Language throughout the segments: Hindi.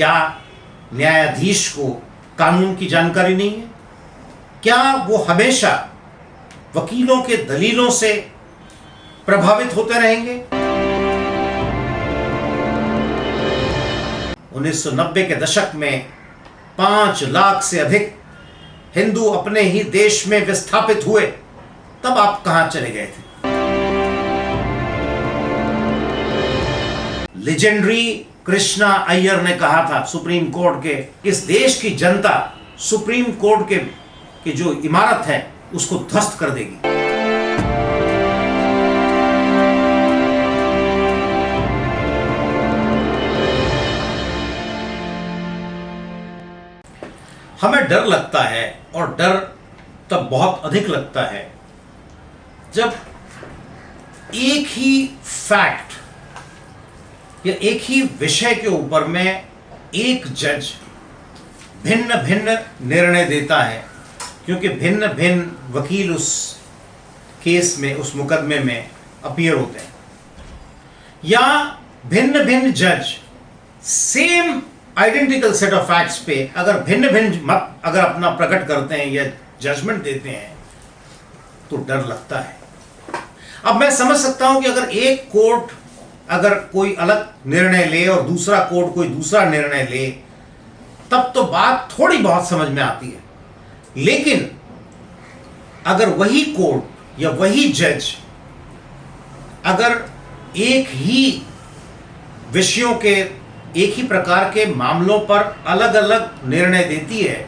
क्या न्यायाधीश को कानून की जानकारी नहीं है? क्या वो हमेशा वकीलों के दलीलों से प्रभावित होते रहेंगे? 1990 के दशक में 5 लाख से अधिक हिंदू अपने ही देश में विस्थापित हुए, तब आप कहां चले गए थे? लेजेंडरी कृष्णा अय्यर ने कहा था सुप्रीम कोर्ट के, इस देश की जनता सुप्रीम कोर्ट के जो इमारत है उसको ध्वस्त कर देगी। हमें डर लगता है, और डर तब बहुत अधिक लगता है जब एक ही फैक्ट या एक ही विषय के ऊपर में एक जज भिन्न भिन्न निर्णय देता है, क्योंकि भिन्न भिन्न वकील उस केस में, उस मुकदमे में अपीयर होते हैं, या भिन्न भिन्न जज same identical set of facts पे अगर भिन्न भिन्न मत अगर अपना प्रकट करते हैं या जजमेंट देते हैं, तो डर लगता है। अब मैं समझ सकता हूं कि अगर एक कोर्ट अगर कोई अलग निर्णय ले और दूसरा कोर्ट कोई दूसरा निर्णय ले, तब तो बात थोड़ी बहुत समझ में आती है। लेकिन अगर वही कोर्ट या वही जज अगर एक ही विषयों के, एक ही प्रकार के मामलों पर अलग अलग निर्णय देती है,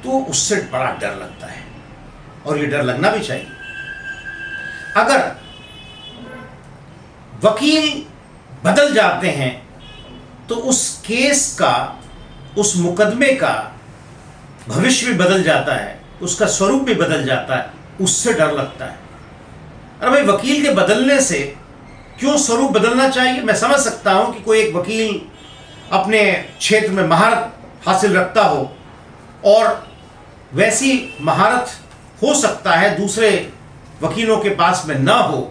तो उससे बड़ा डर लगता है, और ये डर लगना भी चाहिए। अगर वकील बदल जाते हैं तो उस केस का, उस मुकदमे का भविष्य भी बदल जाता है, उसका स्वरूप भी बदल जाता है, उससे डर लगता है। अरे भाई, वकील के बदलने से क्यों स्वरूप बदलना चाहिए? मैं समझ सकता हूं कि कोई एक वकील अपने क्षेत्र में महारत हासिल रखता हो, और वैसी महारत हो सकता है दूसरे वकीलों के पास में ना हो,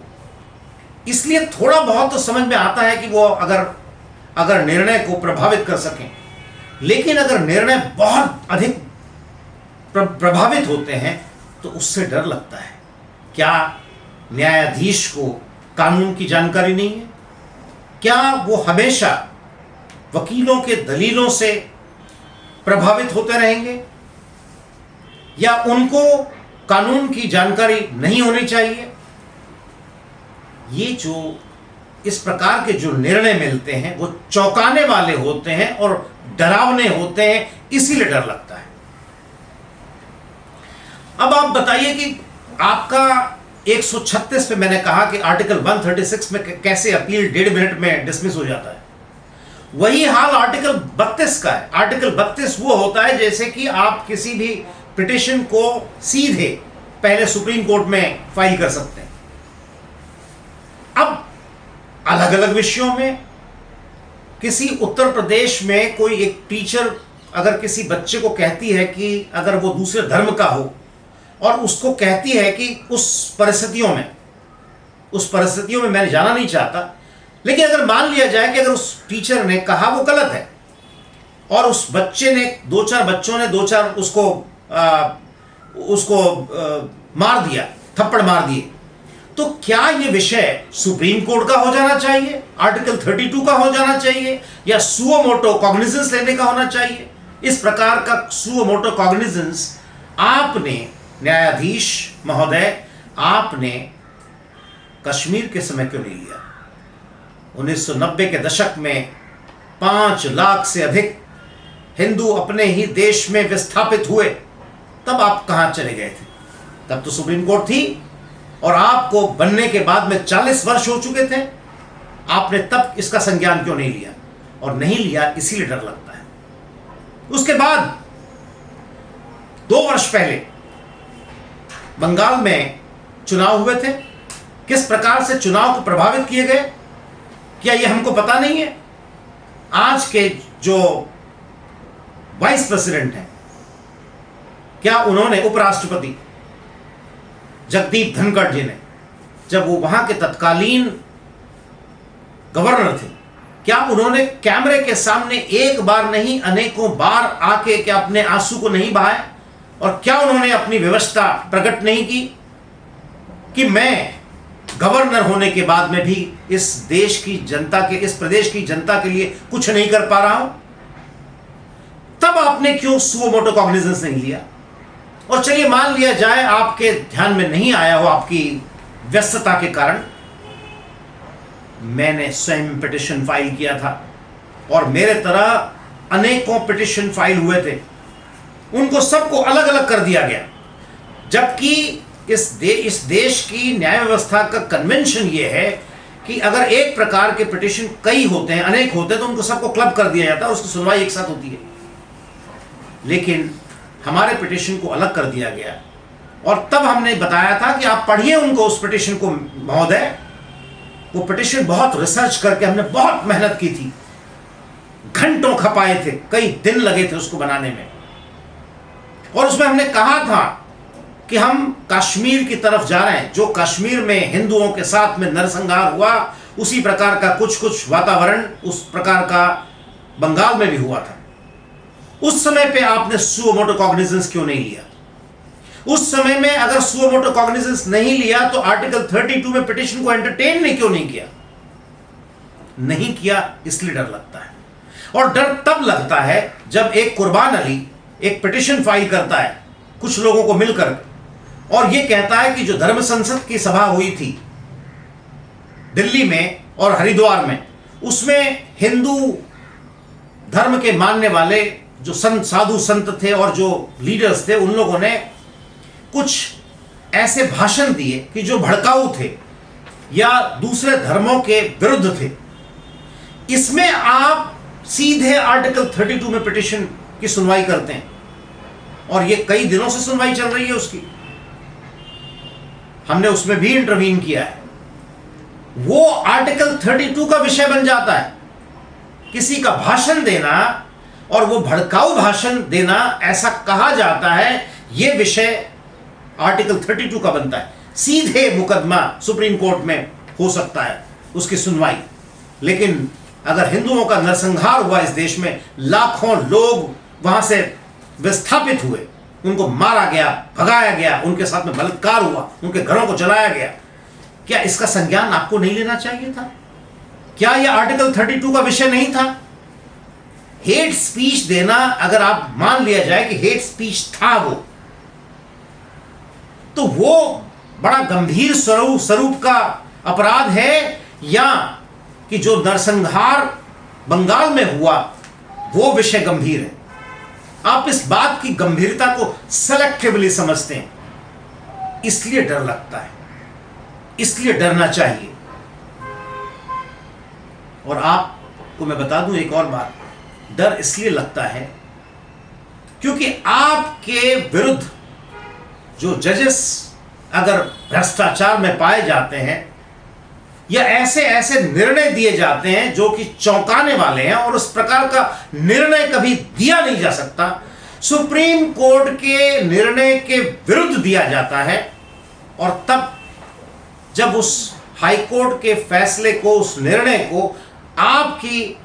इसलिए थोड़ा बहुत तो समझ में आता है कि वो अगर निर्णय को प्रभावित कर सकें। लेकिन अगर निर्णय बहुत अधिक प्रभावित होते हैं तो उससे डर लगता है। क्या न्यायाधीश को कानून की जानकारी नहीं है? क्या वो हमेशा वकीलों के दलीलों से प्रभावित होते रहेंगे, या उनको कानून की जानकारी नहीं होनी चाहिए? ये जो इस प्रकार के जो निर्णय मिलते हैं वो चौंकाने वाले होते हैं और डरावने होते हैं, इसीलिए डर लगता है। अब आप बताइए कि आपका 136 पे मैंने कहा कि आर्टिकल 136 में कैसे अपील 1.5 मिनट में डिसमिस हो जाता है, वही हाल आर्टिकल 32 का है। आर्टिकल 32 वो होता है जैसे कि आप किसी भी पिटिशन को सीधे पहले सुप्रीम कोर्ट में फाइल कर सकते हैं। अब अलग अलग विषयों में, किसी उत्तर प्रदेश में कोई एक टीचर अगर किसी बच्चे को कहती है कि अगर वो दूसरे धर्म का हो, और उसको कहती है कि उस परिस्थितियों में मैं जाना नहीं चाहता, लेकिन अगर मान लिया जाए कि अगर उस टीचर ने कहा वो गलत है, और उस बच्चे ने, 2-4 बच्चों ने 2-4 उसको मार दिया, थप्पड़ मार दिए, तो क्या ये विषय सुप्रीम कोर्ट का हो जाना चाहिए, आर्टिकल 32 का हो जाना चाहिए, या सुओ मोटो कॉग्निजेंस लेने का होना चाहिए? इस प्रकार का सुओ मोटो कॉग्निजेंस आपने, न्यायाधीश महोदय, आपने कश्मीर के समय क्यों नहीं लिया? 1990 के दशक में 5 लाख से अधिक हिंदू अपने ही देश में विस्थापित हुए, तब आप कहां चले गए थे? तब तो सुप्रीम कोर्ट थी, और आपको बनने के बाद में 40 वर्ष हो चुके थे। आपने तब इसका संज्ञान क्यों नहीं लिया? और नहीं लिया इसीलिए डर लगता है। उसके बाद 2 वर्ष पहले बंगाल में चुनाव हुए थे। किस प्रकार से चुनाव को प्रभावित किए गए, क्या यह हमको पता नहीं है? आज के जो वाइस प्रेसिडेंट हैं, क्या उन्होंने, उपराष्ट्रपति जगदीप धनखड़ जी ने, जब वो वहां के तत्कालीन गवर्नर थे, क्या उन्होंने कैमरे के सामने एक बार नहीं अनेकों बार आके क्या अपने आंसू को नहीं बहाए? और क्या उन्होंने अपनी व्यवस्था प्रकट नहीं की कि मैं गवर्नर होने के बाद में भी इस देश की जनता के, इस प्रदेश की जनता के लिए कुछ नहीं कर पा रहा हूं? तब आपने क्यों सुओ मोटो कॉग्निजेंस नहीं लिया? और चलिए मान लिया जाए आपके ध्यान में नहीं आया हो आपकी व्यस्तता के कारण, मैंने स्वयं पिटिशन फाइल किया था और मेरे तरह अनेकों पिटिशन फाइल हुए थे, उनको सबको अलग अलग कर दिया गया। जबकि इस देश की न्याय व्यवस्था का कन्वेंशन यह है कि अगर एक प्रकार के पिटिशन कई होते हैं, अनेक होते हैं, तो उनको सबको क्लब कर दिया जाता है, उसकी सुनवाई एक साथ होती है। लेकिन हमारे पिटिशन को अलग कर दिया गया और तब हमने बताया था कि आप पढ़िए उनको, उस पिटिशन को महोदय। वो पिटिशन बहुत रिसर्च करके हमने बहुत मेहनत की थी, घंटों खपाए थे, कई दिन लगे थे उसको बनाने में। और उसमें हमने कहा था कि हम कश्मीर की तरफ जा रहे हैं, जो कश्मीर में हिंदुओं के साथ में नरसंहार हुआ, उसी प्रकार का कुछ वातावरण उस प्रकार का बंगाल में भी हुआ था। उस समय पे आपने सुओ मोटो कॉग्निजेंस क्यों नहीं लिया? उस समय में अगर सुओ मोटो कॉग्निजेंस नहीं लिया तो आर्टिकल 32 में पिटिशन को एंटरटेन नहीं क्यों नहीं किया? नहीं किया इसलिए डर लगता है। और डर तब लगता है जब एक कुर्बान अली एक पिटिशन फाइल करता है कुछ लोगों को मिलकर और यह कहता है कि जो धर्म संसद की सभा हुई थी दिल्ली में और हरिद्वार में, उसमें हिंदू धर्म के मानने वाले जो संत, साधु संत थे और जो लीडर्स थे, उन लोगों ने कुछ ऐसे भाषण दिए कि जो भड़काऊ थे या दूसरे धर्मों के विरुद्ध थे। इसमें आप सीधे आर्टिकल 32 में पिटिशन की सुनवाई करते हैं और ये कई दिनों से सुनवाई चल रही है उसकी। हमने उसमें भी इंटरवीन किया है। वो आर्टिकल 32 का विषय बन जाता है। किसी का भाषण देना और वो भड़काऊ भाषण देना, ऐसा कहा जाता है, ये विषय आर्टिकल 32 का बनता है। सीधे मुकदमा सुप्रीम कोर्ट में हो सकता है उसकी सुनवाई। लेकिन अगर हिंदुओं का नरसंहार हुआ इस देश में, लाखों लोग वहां से विस्थापित हुए, उनको मारा गया, भगाया गया, उनके साथ में बलात्कार हुआ, उनके घरों को जलाया गया, क्या इसका संज्ञान आपको नहीं लेना चाहिए था? क्या यह आर्टिकल 32 का विषय नहीं था? हेट स्पीच देना, अगर आप मान लिया जाए कि हेट स्पीच था वो, तो वो बड़ा गंभीर स्वरूप का अपराध है, या कि जो नरसंहार बंगाल में हुआ वो विषय गंभीर है? आप इस बात की गंभीरता को सेलेक्टिवली समझते हैं, इसलिए डर लगता है, इसलिए डरना चाहिए। और आपको मैं बता दूं एक और बात, डर इसलिए लगता है क्योंकि आपके विरुद्ध जो जजेस अगर भ्रष्टाचार में पाए जाते हैं या ऐसे ऐसे निर्णय दिए जाते हैं जो कि चौंकाने वाले हैं, और उस प्रकार का निर्णय कभी दिया नहीं जा सकता, सुप्रीम कोर्ट के निर्णय के विरुद्ध दिया जाता है, और तब जब उस हाई कोर्ट के फैसले को, उस निर्णय को आपकी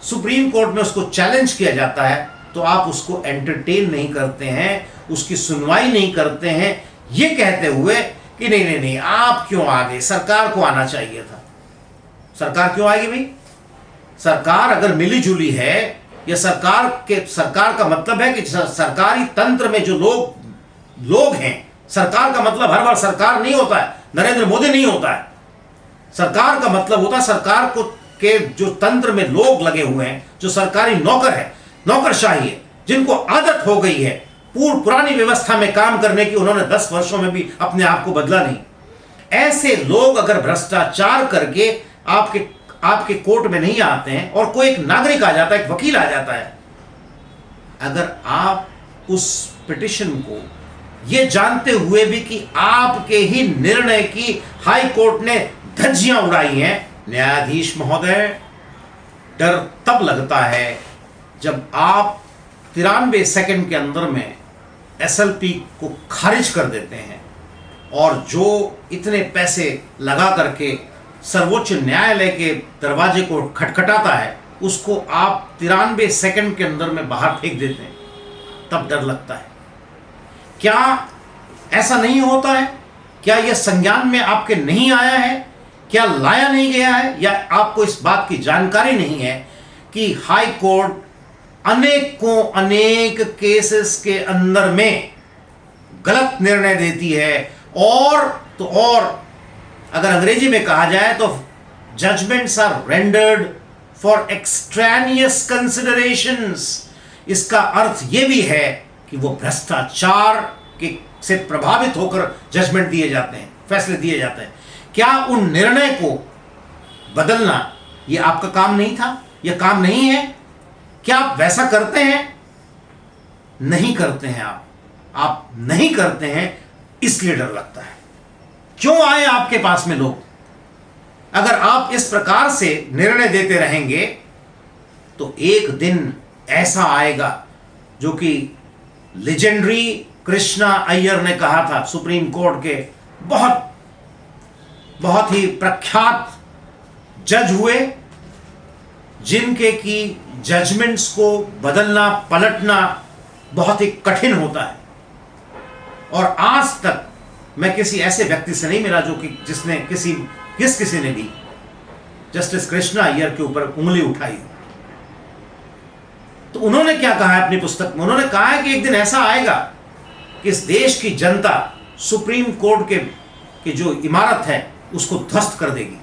सुप्रीम कोर्ट में उसको चैलेंज किया जाता है, तो आप उसको एंटरटेन नहीं करते हैं, उसकी सुनवाई नहीं करते हैं, ये कहते हुए कि नहीं नहीं नहीं, आप क्यों आ गए, सरकार को आना चाहिए था। सरकार क्यों आएगी भाई? सरकार अगर मिली जुली है, या सरकार का मतलब है कि सरकारी तंत्र में जो लोग हैं, सरकार का मतलब हर बार सरकार नहीं होता है, नरेंद्र मोदी नहीं होता है। सरकार का मतलब होता है सरकार को के जो तंत्र में लोग लगे हुए हैं, जो सरकारी नौकर है, नौकरशाही है, जिनको आदत हो गई है पुरानी व्यवस्था में काम करने की, उन्होंने 10 वर्षों में भी अपने आप को बदला नहीं। ऐसे लोग अगर भ्रष्टाचार करके आपके कोर्ट में नहीं आते हैं, और कोई एक नागरिक आ जाता है, एक वकील आ जाता है, अगर आप उस पिटिशन को ये जानते हुए भी कि आपके ही निर्णय की हाई कोर्ट ने धज्जियां उड़ाई हैं, न्यायाधीश महोदय, डर तब लगता है जब आप 93 सेकंड के अंदर में एसएलपी को खारिज कर देते हैं, और जो इतने पैसे लगा करके सर्वोच्च न्यायालय के दरवाजे को खटखटाता है, उसको आप 93 सेकंड के अंदर में बाहर फेंक देते हैं, तब डर लगता है। क्या ऐसा नहीं होता है? क्या यह संज्ञान में आपके नहीं आया है? क्या लाया नहीं गया है? या आपको इस बात की जानकारी नहीं है कि हाई कोर्ट अनेक केसेस के अंदर में गलत निर्णय देती है, और अगर अंग्रेजी में कहा जाए तो judgements are rendered for extraneous considerations. इसका अर्थ यह भी है कि वो भ्रष्टाचार के से प्रभावित होकर जजमेंट दिए जाते हैं, फैसले दिए जाते हैं। क्या उन निर्णय को बदलना ये आपका काम नहीं था? यह काम नहीं है? क्या आप वैसा करते हैं? नहीं करते हैं। आप नहीं करते हैं, इसलिए डर लगता है। क्यों आए आपके पास में लोग? अगर आप इस प्रकार से निर्णय देते रहेंगे तो एक दिन ऐसा आएगा जो कि लेजेंडरी कृष्णा अय्यर ने कहा था, सुप्रीम कोर्ट के बहुत ही प्रख्यात जज हुए, जिनके की जजमेंट्स को बदलना पलटना बहुत ही कठिन होता है। और आज तक मैं किसी ऐसे व्यक्ति से नहीं मिला जो कि जिसने किसी ने भी जस्टिस कृष्णा अय्यर के ऊपर उंगली उठाई। तो उन्होंने क्या कहा है अपनी पुस्तक में? उन्होंने कहा है कि एक दिन ऐसा आएगा कि इस देश की जनता सुप्रीम कोर्ट के जो इमारत है उसको ध्वस्त कर देगी।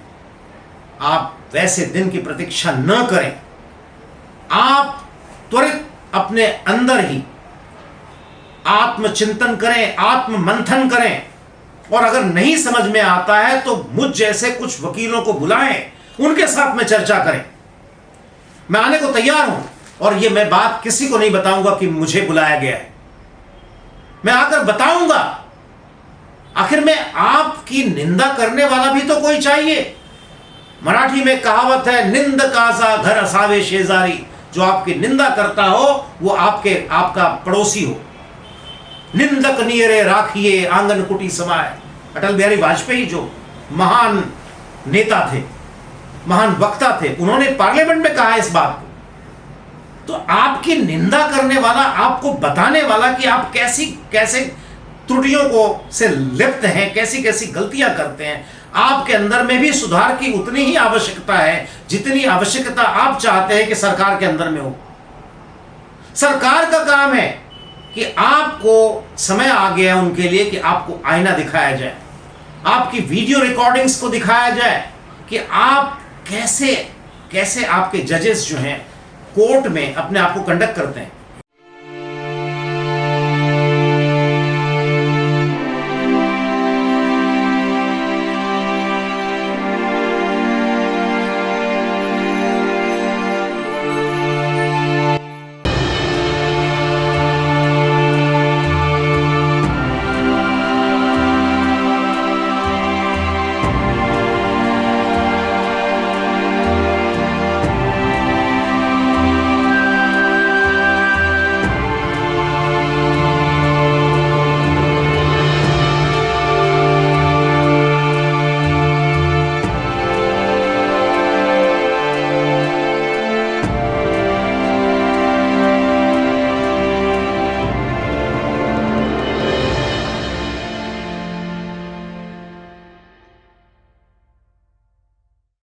आप वैसे दिन की प्रतीक्षा न करें। आप त्वरित अपने अंदर ही आत्मचिंतन करें, आत्म मंथन करें, और अगर नहीं समझ में आता है तो मुझ जैसे कुछ वकीलों को बुलाएं, उनके साथ में चर्चा करें। मैं आने को तैयार हूं, और ये मैं बात किसी को नहीं बताऊंगा कि मुझे बुलाया गया है। मैं आकर बताऊंगा। आखिर में आपकी निंदा करने वाला भी तो कोई चाहिए। मराठी में कहावत है, निंद कासा घर असावे शेजारी। जो आपकी निंदा करता हो वो आपका पड़ोसी हो। निंदक नियरे राखिए आंगन कुटी समाए। अटल बिहारी वाजपेयी जो महान नेता थे, महान वक्ता थे, उन्होंने पार्लियामेंट में कहा इस बात को। तो आपकी निंदा करने वाला, आपको बताने वाला कि आप कैसे त्रुटियों को से लिप्त हैं, कैसी गलतियां करते हैं, आपके अंदर में भी सुधार की उतनी ही आवश्यकता है जितनी आवश्यकता आप चाहते हैं कि सरकार के अंदर में हो। सरकार का काम है कि आपको समय आ गया उनके लिए कि आपको आईना दिखाया जाए, आपकी वीडियो रिकॉर्डिंग्स को दिखाया जाए कि आप कैसे आपके जजेस जो हैं कोर्ट में अपने आप को कंडक्ट करते हैं।